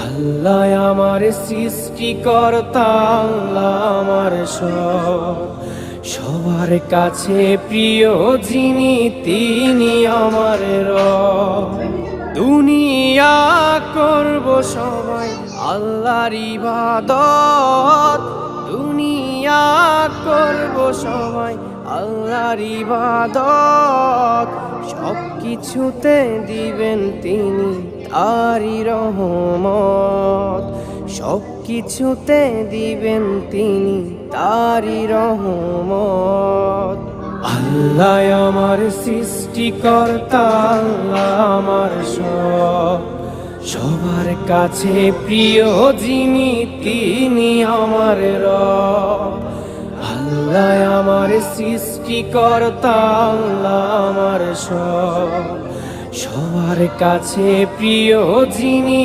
আল্লাহ আমার সৃষ্টিকর্তা, আল্লাহ আমার সব, সবার কাছে প্রিয় যিনি তিনি আমার রব। দুনিয়া করব সবাই আল্লাহর ইবাদত, দুনিয়া করব সবাই আল্লাহর ইবাদত, সব কিছুতে দিবেন তিনি তারই রহমত, সব কিছুতে দিবেন তিনি তারই রহমত। আল্লাহ আমার সৃষ্টিকর্তা, আল্লাহ আমার সব, সবার কাছে প্রিয় যিনি তিনি আমার রব। আল্লাহ আমার সৃষ্টিকর্তা, আল্লাহ আমার সব, সবার কাছে প্রিয় যিনি